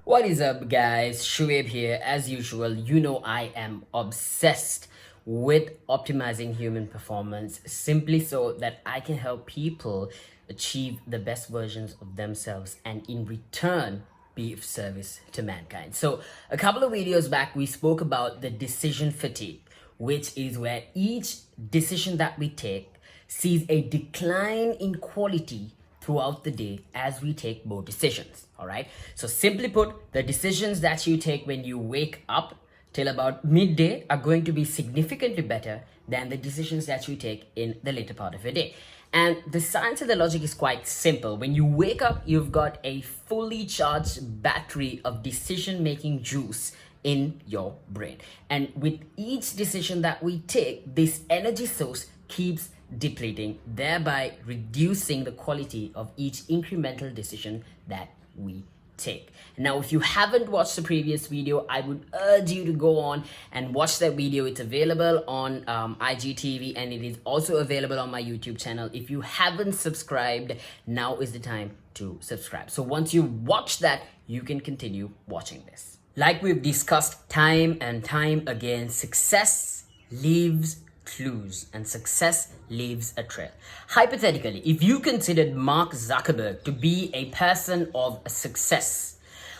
What is up, guys? Shoaib here. As usual, you know I am obsessed with optimizing human performance simply so that I can help people achieve the best versions of themselves and in return be of service to mankind. So, a couple of videos back, we spoke about the decision fatigue, which is where each decision that we take sees a decline in quality throughout the day as we take more decisions. All right. So, simply put, the decisions that you take when you wake up till about midday are going to be significantly better than the decisions that you take in the later part of your day. And the science and the logic is quite simple. When you wake up, you've got a fully charged battery of decision making juice in your brain. And with each decision that we take, this energy source keeps depleting, thereby reducing the quality of each incremental decision that we take. Now, if you haven't watched the previous video, I would urge you to go on and watch that video. It's available on IGTV and it is also available on my YouTube channel. If you haven't subscribed, now is the time to subscribe. So once you watch that, you can continue watching this. Like we've discussed time and time again, success leaves clues and success leaves a trail. Hypothetically, if you considered Mark Zuckerberg to be a person of success,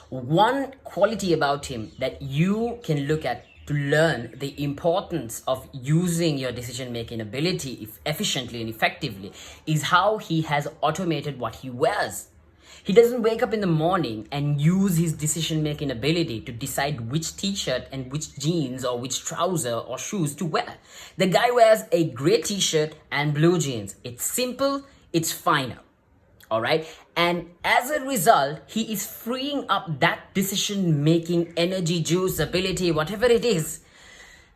one quality about him that you can look at to learn the importance of using your decision-making ability efficiently and effectively is how he has automated what he wears. He doesn't wake up in the morning and use his decision-making ability to decide which t-shirt and which jeans or which trouser or shoes to wear. The guy wears a gray t-shirt and blue jeans. It's simple, it's final. All right. And as a result, he is freeing up that decision-making energy, juice, ability, whatever it is,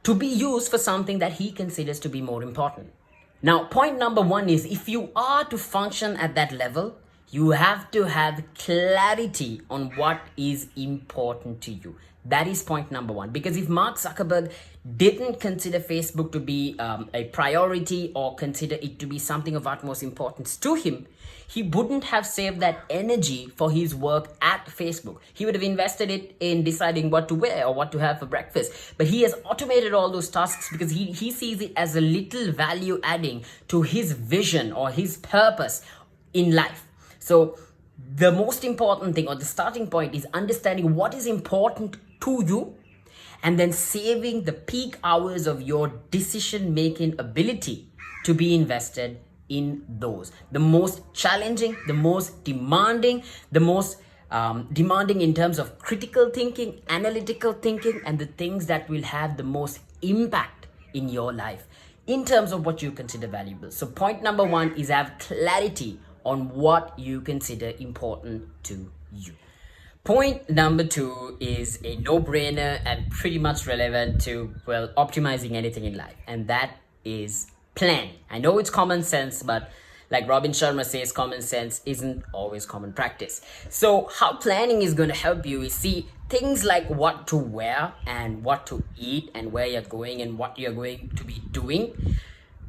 to be used for something that he considers to be more important. Now, point number one is if you are to function at that level, you have to have clarity on what is important to you. That is point number one. Because if Mark Zuckerberg didn't consider Facebook to be a priority or consider it to be something of utmost importance to him, he wouldn't have saved that energy for his work at Facebook. He would have invested it in deciding what to wear or what to have for breakfast. But he has automated all those tasks because he sees it as a little value adding to his vision or his purpose in life. So the most important thing or the starting point is understanding what is important to you and then saving the peak hours of your decision-making ability to be invested in those. The most challenging, the most demanding, demanding in terms of critical thinking, analytical thinking, and the things that will have the most impact in your life in terms of what you consider valuable. So point number one is have clarity on what you consider important to you. Point number two is a no-brainer and pretty much relevant to, well, optimizing anything in life. And that is plan. I know it's common sense, but like Robin Sharma says, common sense isn't always common practice. So how planning is going to help you is see things like what to wear and what to eat and where you're going and what you're going to be doing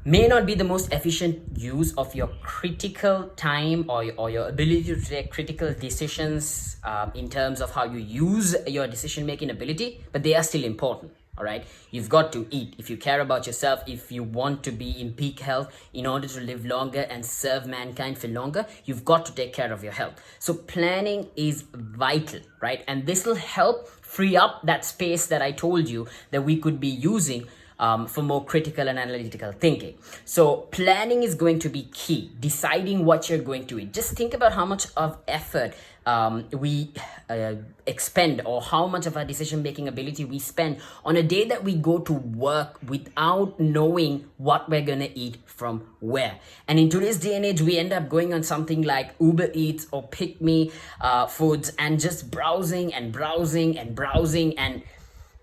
may not be the most efficient use of your critical time or your ability to take critical decisions in terms of how you use your decision-making ability, but they are still important. All right. You've got to eat if you care about yourself, if you want to be in peak health in order to live longer and serve mankind for longer, you've got to take care of your health. So planning is vital, right? And this will help free up that space that I told you that we could be using for more critical and analytical thinking. So planning is going to be key. Deciding what you're going to eat. Just think about how much of effort we expend or how much of our decision-making ability we spend on a day that we go to work without knowing what we're going to eat from where. And in today's day and age, we end up going on something like Uber Eats or Pick Me Foods and just browsing and browsing and browsing, and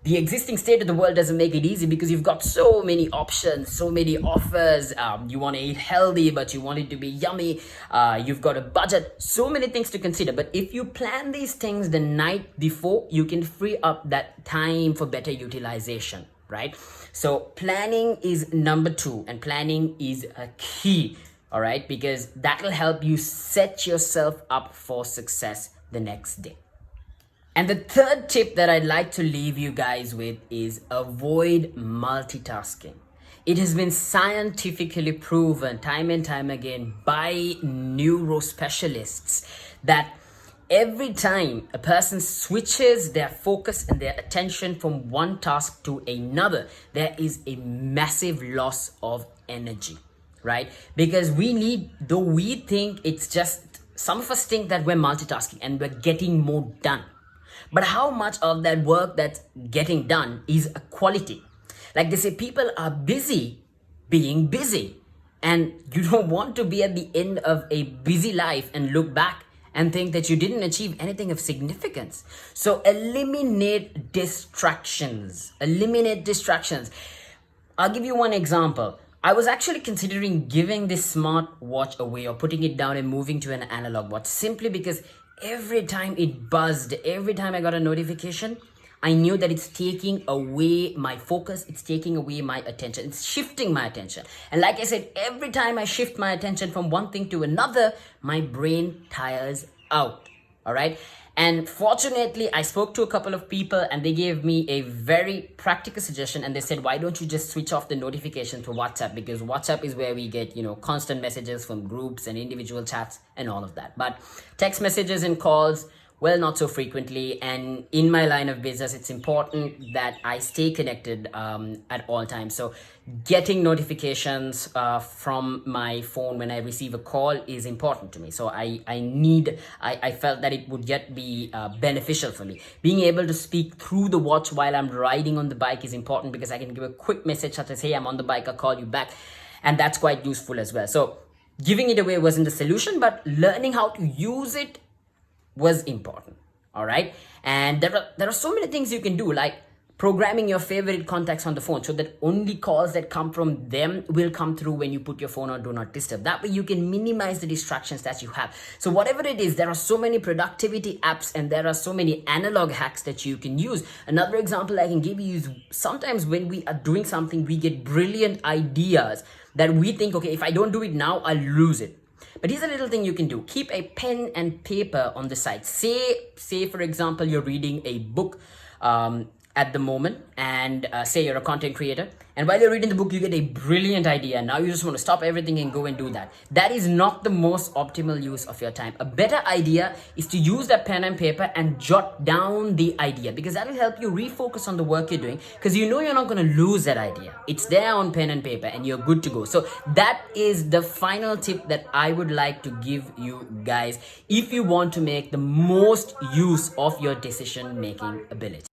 the existing state of the world doesn't make it easy because you've got so many options, so many offers. You want to eat healthy, but you want it to be yummy. You've got a budget, so many things to consider. But if you plan these things the night before, you can free up that time for better utilization, right? So planning is number two, and planning is a key, all right? Because that will help you set yourself up for success the next day. And the third tip that I'd like to leave you guys with is avoid multitasking. It has been scientifically proven time and time again by neurospecialists that every time a person switches their focus and their attention from one task to another, there is a massive loss of energy, right? Because though we think it's just, some of us think that we're multitasking and we're getting more done. But how much of that work that's getting done is a quality? Like they say, people are busy being busy. And you don't want to be at the end of a busy life and look back and think that you didn't achieve anything of significance. So eliminate distractions. Eliminate distractions. I'll give you one example. I was actually considering giving this smart watch away or putting it down and moving to an analog watch simply because every time it buzzed, every time I got a notification, I knew that it's taking away my focus, it's taking away my attention, it's shifting my attention. And like I said, every time I shift my attention from one thing to another, my brain tires out. All right. And fortunately, I spoke to a couple of people and they gave me a very practical suggestion. And they said, why don't you just switch off the notification to WhatsApp? Because WhatsApp is where we get, constant messages from groups and individual chats and all of that. But text messages and calls, well, not so frequently. And in my line of business, it's important that I stay connected at all times. So getting notifications from my phone when I receive a call is important to me. So I felt that it would be beneficial for me. Being able to speak through the watch while I'm riding on the bike is important because I can give a quick message such as, hey, I'm on the bike, I'll call you back. And that's quite useful as well. So giving it away wasn't the solution, but learning how to use it was important. All right. And there are so many things you can do, like programming your favorite contacts on the phone so that only calls that come from them will come through when you put your phone on do not disturb. That way you can minimize the distractions that you have. So whatever it is, there are so many productivity apps and there are so many analog hacks that you can use. Another example I can give you is sometimes when we are doing something, we get brilliant ideas that we think, okay, if I don't do it now, I'll lose it. But here's a little thing you can do. Keep a pen and paper on the side. Say for example, you're reading a book at the moment and say you're a content creator. And while you're reading the book, you get a brilliant idea. Now you just want to stop everything and go and do that. That is not the most optimal use of your time. A better idea is to use that pen and paper and jot down the idea because that will help you refocus on the work you're doing because you know you're not going to lose that idea. It's there on pen and paper and you're good to go. So that is the final tip that I would like to give you guys if you want to make the most use of your decision-making ability.